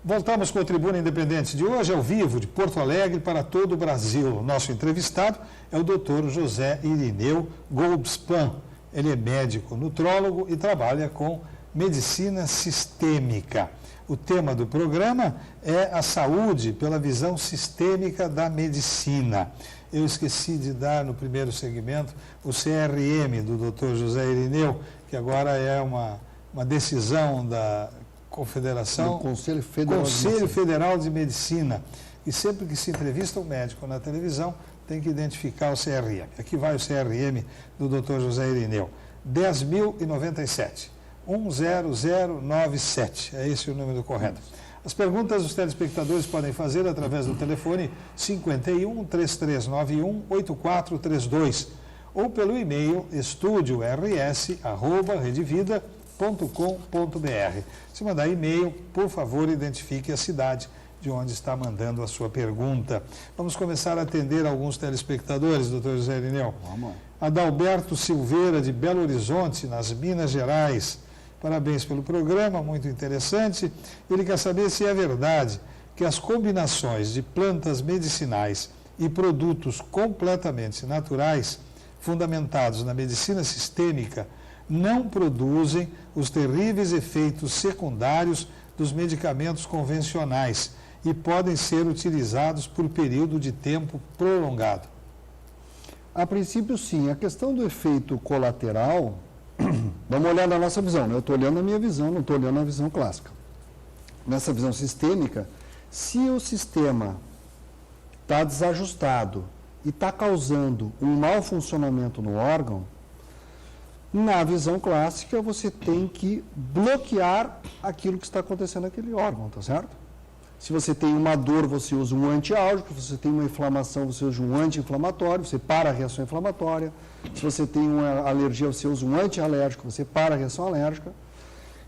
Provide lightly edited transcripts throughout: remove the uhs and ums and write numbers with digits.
Voltamos com o Tribuna Independente de hoje, ao vivo, de Porto Alegre para todo o Brasil. Nosso entrevistado é o Dr. José Irineu Golbspan. Ele é médico nutrólogo e trabalha com medicina sistêmica. O tema do programa é a saúde pela visão sistêmica da medicina. Eu esqueci de dar no primeiro segmento o CRM do Dr. José Irineu, que agora é uma decisão da Confederação, Conselho Federal de Medicina. E sempre que se entrevista um médico na televisão, tem que identificar o CRM. Aqui vai o CRM do Dr. José Irineu. 10.097. 10097. É esse o número correto. As perguntas os telespectadores podem fazer através do telefone 51 3391 8432 ou pelo e-mail estudiors@redevida.com.br. Se mandar e-mail, por favor, identifique a cidade de onde está mandando a sua pergunta. Vamos começar a atender alguns telespectadores, doutor José Irineu. Vamos. Adalberto Silveira, de Belo Horizonte, nas Minas Gerais. Parabéns pelo programa, muito interessante. Ele quer saber se é verdade que as combinações de plantas medicinais e produtos completamente naturais, fundamentados na medicina sistêmica, não produzem os terríveis efeitos secundários dos medicamentos convencionais e podem ser utilizados por período de tempo prolongado. A princípio, sim. A questão do efeito colateral, vamos olhar na nossa visão, né? Eu estou olhando a minha visão, não estou olhando a visão clássica. Nessa visão sistêmica, se o sistema está desajustado e está causando um mau funcionamento no órgão, na visão clássica, você tem que bloquear aquilo que está acontecendo naquele órgão, tá certo? Se você tem uma dor, você usa um antiálgico. Se você tem uma inflamação, você usa um anti-inflamatório, você para a reação inflamatória. Se você tem uma alergia, você usa um antialérgico, você para a reação alérgica.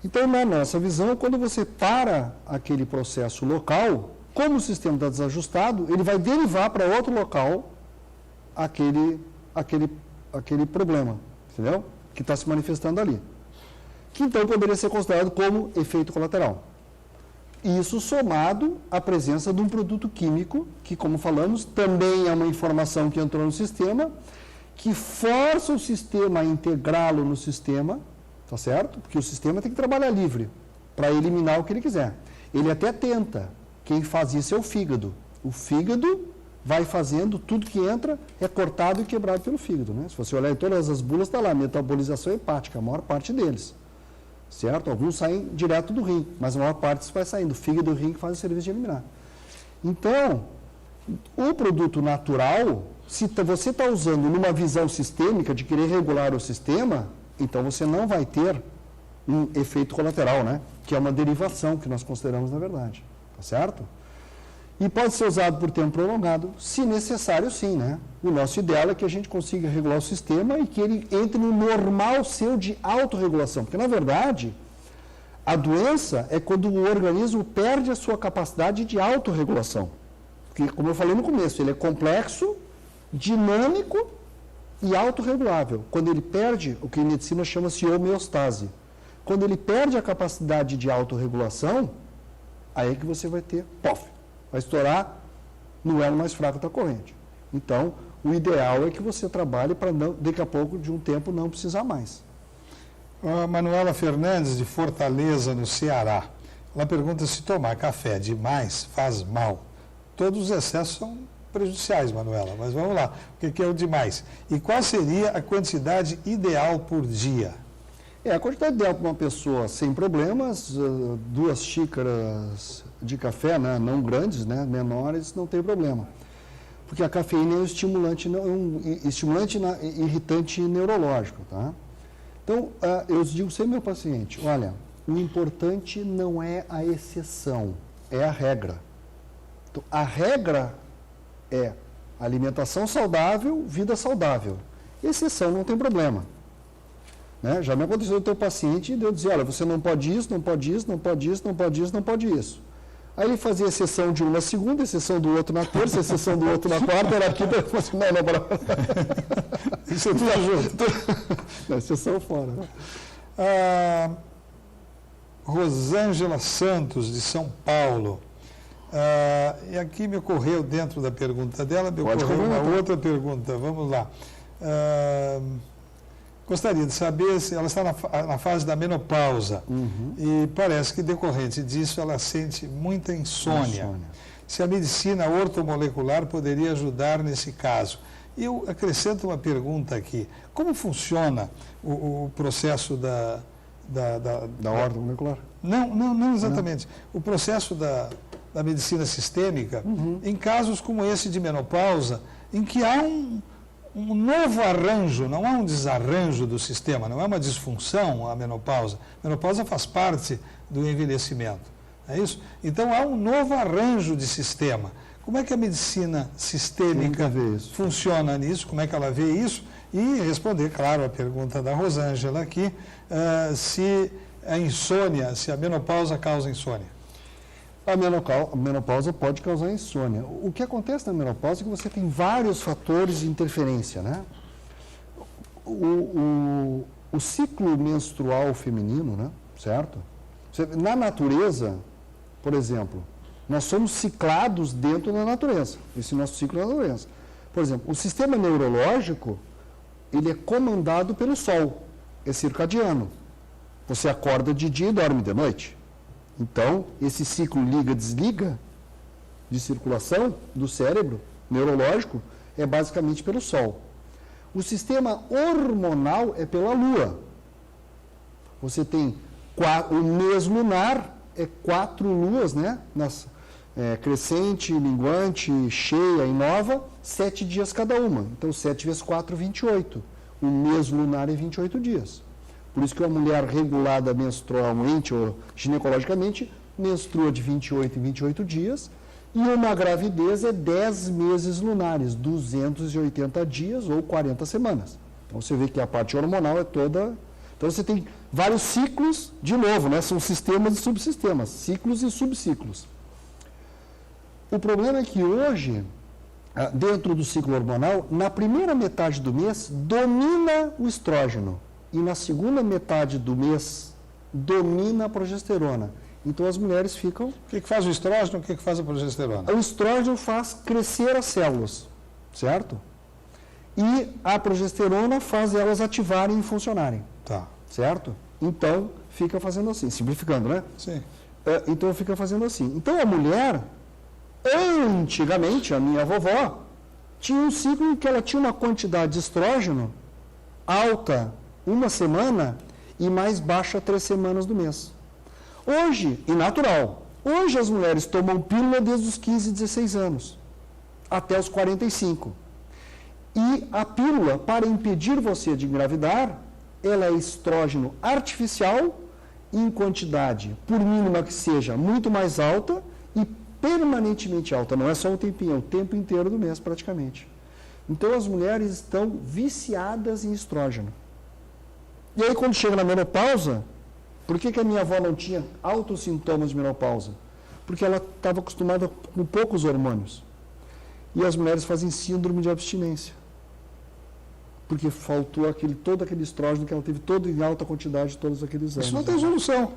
Então, na nossa visão, quando você para aquele processo local, como o sistema está desajustado, ele vai derivar para outro local aquele problema, entendeu? Que está se manifestando ali. Que então poderia ser considerado como efeito colateral. Isso somado à presença de um produto químico, que, como falamos, também é uma informação que entrou no sistema, que força o sistema a integrá-lo no sistema, tá certo? Porque o sistema tem que trabalhar livre para eliminar o que ele quiser. Ele até tenta. Quem faz isso é o fígado. O fígado vai fazendo, tudo que entra é cortado e quebrado pelo fígado, né? Se você olhar em todas as bulas, está lá, metabolização hepática, a maior parte deles. Certo? Alguns saem direto do rim, mas a maior parte vai saindo. O fígado e o rim que fazem o serviço de eliminar. Então, o produto natural, se você está usando numa visão sistêmica de querer regular o sistema, então você não vai ter um efeito colateral, né? Que é uma derivação que nós consideramos na verdade. Tá certo? E pode ser usado por tempo prolongado, se necessário, sim, né? O nosso ideal é que a gente consiga regular o sistema e que ele entre no normal seu de autorregulação. Porque, na verdade, a doença é quando o organismo perde a sua capacidade de autorregulação. Porque, como eu falei no começo, ele é complexo, dinâmico e autorregulável. Quando ele perde, o que em medicina chama-se homeostase. Quando ele perde a capacidade de autorregulação, aí é que você vai ter, vai estourar no elo mais fraco da corrente. Então, o ideal é que você trabalhe para, daqui a pouco, de um tempo, não precisar mais. A Manuela Fernandes, de Fortaleza, no Ceará. Ela pergunta se tomar café demais faz mal. Todos os excessos são prejudiciais, Manuela, mas vamos lá. O que é o demais? E qual seria a quantidade ideal por dia? A quantidade ideal para uma pessoa sem problemas, 2 xícaras de café, né, não grandes, né, menores, não tem problema. Porque a cafeína é um estimulante, irritante neurológico, tá? Então, eu digo sempre ao meu paciente, olha, o importante não é a exceção, é a regra. Então, a regra é alimentação saudável, vida saudável. Exceção não tem problema. Né? Já me aconteceu o teu paciente de eu dizer, olha, você não pode isso, não pode isso, não pode isso, não pode isso, não pode isso. Aí ele fazia exceção de um na segunda, exceção do outro na terça, exceção do outro na quarta, era aqui, eu falei assim, não, isso é tudo junto. Não, exceção fora. Né? Rosângela Santos, de São Paulo. E aqui me ocorreu, dentro da pergunta dela, me ocorreu uma outra pergunta. Vamos lá. Gostaria de saber se ela está na fase da menopausa e parece que, decorrente disso, ela sente muita insônia. Se a medicina ortomolecular poderia ajudar nesse caso. E eu acrescento uma pergunta aqui. Como funciona o processo da ortomolecular? Não exatamente. O processo da medicina sistêmica em casos como esse de menopausa, em que há um novo arranjo, não há um desarranjo do sistema, não é uma disfunção a menopausa. A menopausa faz parte do envelhecimento, é isso? Então há um novo arranjo de sistema. Como é que a medicina sistêmica funciona nisso? Como é que ela vê isso? E responder, claro, a pergunta da Rosângela aqui, se a insônia, se a menopausa causa insônia. A menopausa pode causar insônia. O que acontece na menopausa é que você tem vários fatores de interferência, né? O ciclo menstrual feminino, né? Certo? Na natureza, por exemplo, nós somos ciclados dentro da natureza. Esse nosso ciclo é a natureza. Por exemplo, o sistema neurológico, ele é comandado pelo Sol, é circadiano. Você acorda de dia e dorme de noite. Então, esse ciclo liga-desliga de circulação do cérebro neurológico é basicamente pelo Sol. O sistema hormonal é pela Lua. Você tem o mês lunar, 4 luas, né? Crescente, minguante, cheia e nova, 7 dias cada uma. Então, 7 vezes 4, 28. O mês lunar é 28 dias. Por isso que uma mulher regulada menstrualmente ou ginecologicamente menstrua de 28 em 28 dias e uma gravidez é 10 meses lunares, 280 dias ou 40 semanas. Então você vê que a parte hormonal é toda... Então você tem vários ciclos, de novo, né? São sistemas e subsistemas, ciclos e subciclos. O problema é que hoje, dentro do ciclo hormonal, na primeira metade do mês, domina o estrógeno. E na segunda metade do mês, domina a progesterona. Então as mulheres ficam... O que faz o estrógeno, o que faz a progesterona? O estrógeno faz crescer as células, certo? E a progesterona faz elas ativarem e funcionarem. Tá. Certo? Então, fica fazendo assim, simplificando, né? Sim. Então fica fazendo assim. Então a mulher, antigamente, a minha vovó, tinha um ciclo em que ela tinha uma quantidade de estrógeno alta uma semana e mais baixa 3 semanas do mês. Hoje, e natural, hoje as mulheres tomam pílula desde os 15, 16 anos, até os 45. E a pílula, para impedir você de engravidar, ela é estrógeno artificial em quantidade, por mínima que seja, muito mais alta e permanentemente alta. Não é só um tempinho, é o tempo inteiro do mês praticamente. Então as mulheres estão viciadas em estrógeno. E aí quando chega na menopausa, por que a minha avó não tinha altos sintomas de menopausa? Porque ela estava acostumada com poucos hormônios. E as mulheres fazem síndrome de abstinência. Porque faltou todo aquele estrógeno que ela teve todo em alta quantidade todos aqueles anos. Isso não tem solução.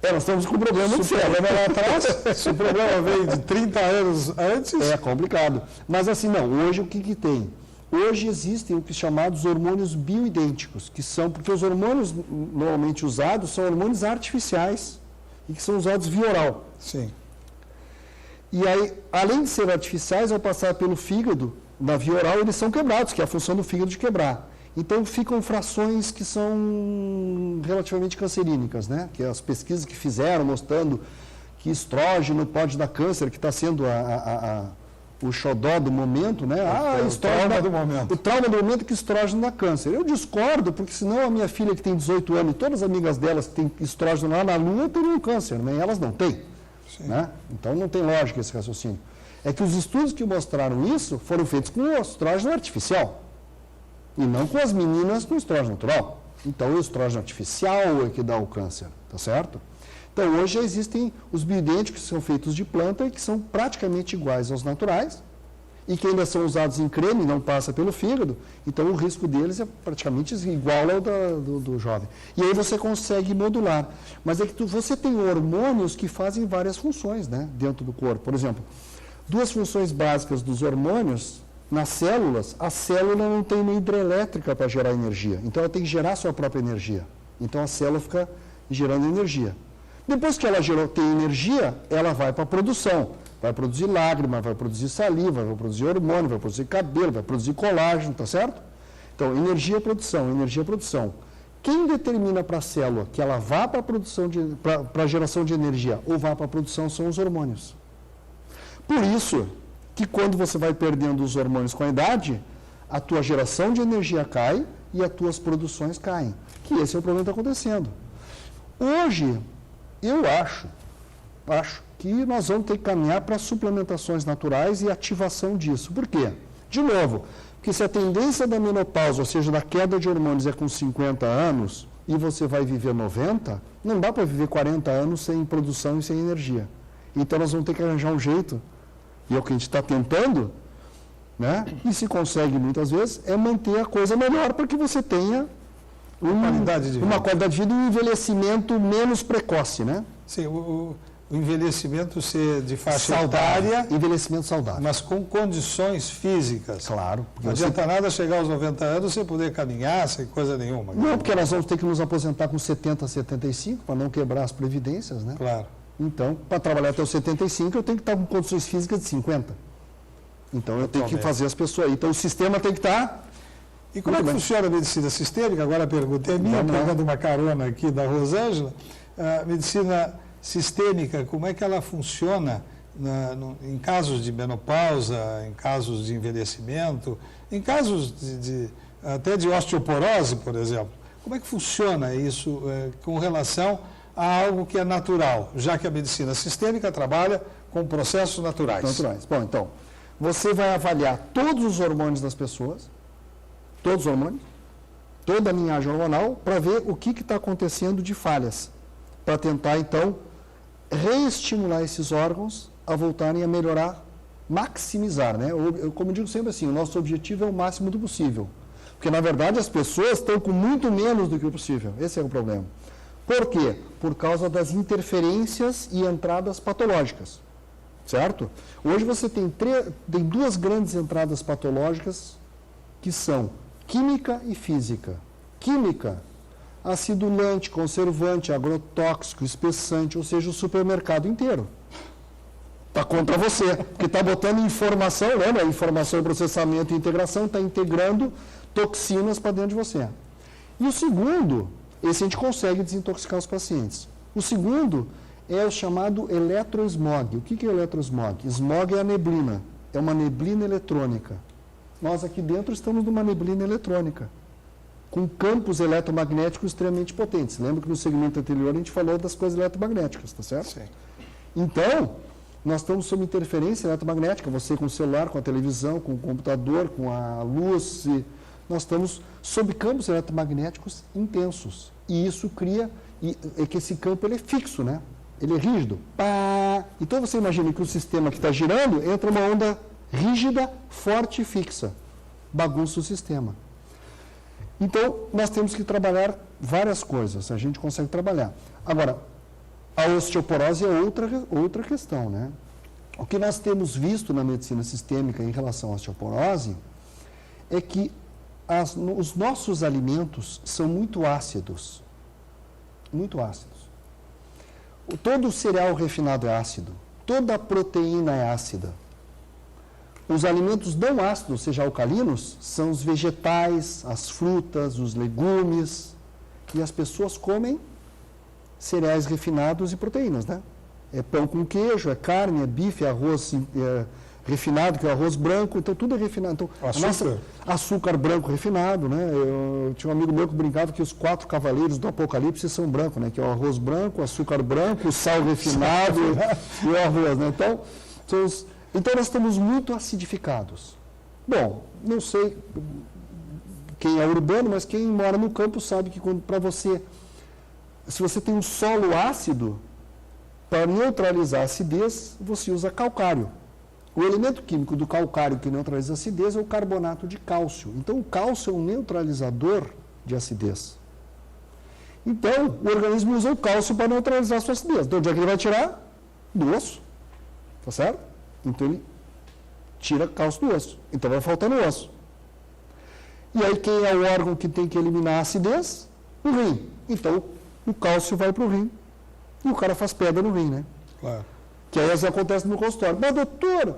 Nós estamos com um problema de problema lá atrás. Se o problema veio de 30 anos antes... É complicado. Mas assim, não. Hoje o que tem? Hoje existem o que chamados hormônios bioidênticos, que são, porque os hormônios normalmente usados são hormônios artificiais e que são usados via oral. Sim. E aí, além de ser artificiais, ao passar pelo fígado, na via oral, eles são quebrados, que é a função do fígado de quebrar. Então, ficam frações que são relativamente cancerínicas, né? Que as pesquisas que fizeram mostrando que estrógeno pode dar câncer, que está sendo o xodó do momento, né? O trauma do momento. O trauma do momento é que estrógeno dá câncer. Eu discordo, porque senão a minha filha que tem 18 anos e todas as amigas delas que têm estrógeno lá na lua teriam câncer, né? E elas não têm. Né? Então não tem lógica esse raciocínio. É que os estudos que mostraram isso foram feitos com o estrógeno artificial e não com as meninas com estrógeno natural. Então o estrógeno artificial é que dá o câncer, tá certo? Então hoje já existem os bioidênticos que são feitos de planta e que são praticamente iguais aos naturais e que ainda são usados em creme, não passa pelo fígado, então o risco deles é praticamente igual ao do jovem. E aí você consegue modular. Mas é que você tem hormônios que fazem várias funções, né, dentro do corpo. Por exemplo, duas funções básicas dos hormônios, nas células, a célula não tem uma hidrelétrica para gerar energia, então ela tem que gerar sua própria energia. Então a célula fica gerando energia. Depois que ela tem energia, ela vai para a produção. Vai produzir lágrima, vai produzir saliva, vai produzir hormônio, vai produzir cabelo, vai produzir colágeno, tá certo? Então, energia, produção, energia, produção. Quem determina para a célula que ela vá para a produção, para a geração de energia ou vá para a produção são os hormônios. Por isso que quando você vai perdendo os hormônios com a idade, a tua geração de energia cai e as tuas produções caem. Que esse é o problema que está acontecendo. Hoje, eu acho que nós vamos ter que caminhar para suplementações naturais e ativação disso. Por quê? De novo, porque se a tendência da menopausa, ou seja, da queda de hormônios é com 50 anos e você vai viver 90, não dá para viver 40 anos sem produção e sem energia. Então nós vamos ter que arranjar um jeito, e é o que a gente está tentando, né? E se consegue muitas vezes, é manter a coisa melhor para que você tenha uma qualidade de vida e um envelhecimento menos precoce, né? Sim, o envelhecimento ser de faixa saudável, etária, envelhecimento saudável. mas com condições físicas. Claro. Não adianta nada chegar aos 90 anos sem poder caminhar, sem coisa nenhuma. Não, porque nós vamos ter que nos aposentar com 70, 75, para não quebrar as previdências, né? Claro. Então, para trabalhar até os 75, eu tenho que estar com condições físicas de 50. Então, eu tenho que fazer as pessoas. Então, o sistema tem que estar... E como é que funciona a medicina sistêmica? Agora a pergunta é minha, pegando uma carona aqui da Rosângela. A medicina sistêmica, como é que ela funciona em casos de menopausa, em casos de envelhecimento, em casos até de osteoporose, por exemplo? Como é que funciona isso com relação a algo que é natural, já que a medicina sistêmica trabalha com processos naturais? Bom, então, você vai avaliar todos os hormônios das pessoas, todos os hormônios, toda a linhagem hormonal, para ver o que está acontecendo de falhas, para tentar, então, reestimular esses órgãos a voltarem a melhorar, maximizar, né? Como eu digo sempre assim, o nosso objetivo é o máximo do possível, porque, na verdade, as pessoas estão com muito menos do que o possível, esse é o problema. Por quê? Por causa das interferências e entradas patológicas, certo? Hoje você tem duas grandes entradas patológicas que são química e física. Química, acidulante, conservante, agrotóxico, espessante, ou seja, o supermercado inteiro. Está contra você, porque está botando informação, lembra? Informação, processamento e integração, está integrando toxinas para dentro de você. E o segundo, esse a gente consegue desintoxicar os pacientes. O segundo é o chamado eletrosmog. O que é eletrosmog? Smog é a neblina, é uma neblina eletrônica. Nós aqui dentro estamos numa neblina eletrônica, com campos eletromagnéticos extremamente potentes. Lembra que no segmento anterior a gente falou das coisas eletromagnéticas, tá certo? Sim. Então, nós estamos sob interferência eletromagnética, você com o celular, com a televisão, com o computador, com a luz, nós estamos sob campos eletromagnéticos intensos. E isso cria, é que esse campo ele é fixo, né? Ele é rígido. Pá! Então você imagina que o sistema que está girando entra uma onda rígida, forte e fixa. Bagunça o sistema. Então, nós temos que trabalhar várias coisas, a gente consegue trabalhar. Agora, a osteoporose é outra questão, né? O que nós temos visto na medicina sistêmica em relação à osteoporose é que os nossos alimentos são muito ácidos. Muito ácidos. Todo o cereal refinado é ácido. Toda a proteína é ácida. Os alimentos não ácidos, ou seja, alcalinos, são os vegetais, as frutas, os legumes. E as pessoas comem cereais refinados e proteínas, né? É pão com queijo, é carne, é bife, é arroz refinado, que é o arroz branco, então tudo é refinado. Então, açúcar branco refinado, né? Eu tinha um amigo meu que brincava que os 4 cavaleiros do Apocalipse são brancos, né? Que é o arroz branco, o açúcar branco, o sal refinado e o arroz, né? Então nós estamos muito acidificados. Bom, não sei quem é urbano, mas quem mora no campo sabe que para você, se você tem um solo ácido, para neutralizar a acidez, você usa calcário. O elemento químico do calcário que neutraliza a acidez é o carbonato de cálcio. Então, o cálcio é um neutralizador de acidez. Então, o organismo usa o cálcio para neutralizar a sua acidez. De onde é que ele vai tirar? Do osso. Tá certo? Então, ele tira cálcio do osso. Então, vai faltando osso. E aí, quem é o órgão que tem que eliminar a acidez? O rim. Então, o cálcio vai para o rim. E o cara faz pedra no rim, né? Claro. Que aí isso acontece no consultório. Mas, doutor,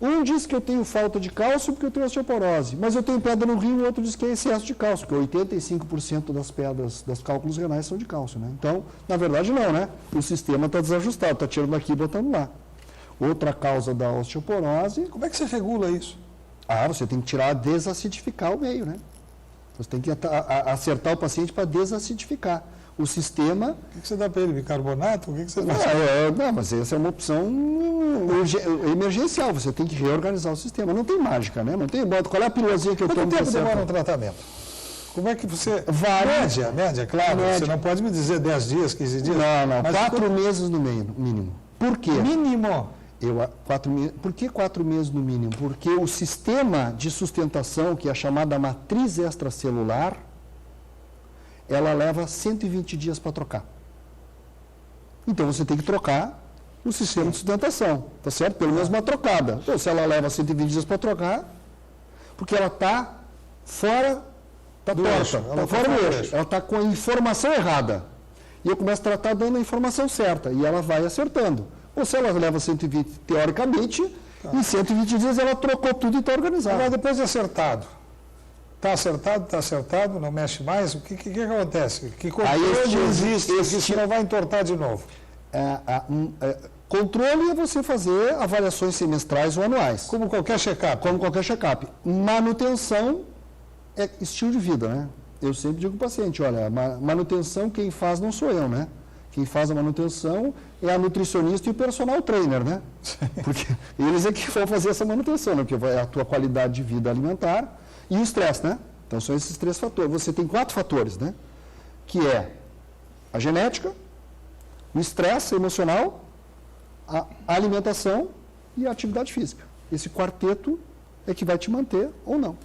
um diz que eu tenho falta de cálcio porque eu tenho osteoporose, mas eu tenho pedra no rim e o outro diz que é excesso de cálcio, porque 85% das pedras, dos cálculos renais são de cálcio, né? Então, na verdade, não, né? O sistema está desajustado, está tirando daqui e botando lá. Outra causa da osteoporose... Como é que você regula isso? Você tem que tirar, desacidificar o meio, né? Você tem que acertar o paciente para desacidificar. O sistema... O que você dá para ele? Bicarbonato? O que você faz? Não, mas essa é uma opção emergencial. Você tem que reorganizar o sistema. Não tem mágica, né? Não tem... Qual é a piluzinha que eu tomo? Quanto tempo demora um tratamento? Como é que você... Média, claro. Média. Você não pode me dizer 10 dias, 15 dias. Não. Mas 4 meses no mínimo. Por quê? Mínimo? 4 meses. Por que 4 meses no mínimo? Porque o sistema de sustentação, que é a chamada matriz extracelular, ela leva 120 dias para trocar. Então, você tem que trocar o sistema de sustentação, tá certo? Pelo menos uma trocada. Então, se ela leva 120 dias para trocar, porque ela está fora da torta, ela fora do eixo. Ela está com a informação errada. E eu começo a tratar dando a informação certa, e ela vai acertando. Ou se ela leva 120, teoricamente, em 120 dias ela trocou tudo e está organizada. Agora, depois de acertado, está acertado, não mexe mais, o que acontece? Que controle existe que se não vai entortar de novo? Controle é você fazer avaliações semestrais ou anuais. Como qualquer check-up. Como qualquer check-up. Manutenção é estilo de vida, né? Eu sempre digo para o paciente, olha, manutenção quem faz não sou eu, né? Quem faz a manutenção é a nutricionista e o personal trainer, né? Porque eles é que vão fazer essa manutenção, né? Porque é a tua qualidade de vida alimentar e o estresse, né? Então, são esses 3 fatores. Você tem 4 fatores, né? Que é a genética, o estresse emocional, a alimentação e a atividade física. Esse quarteto é que vai te manter ou não.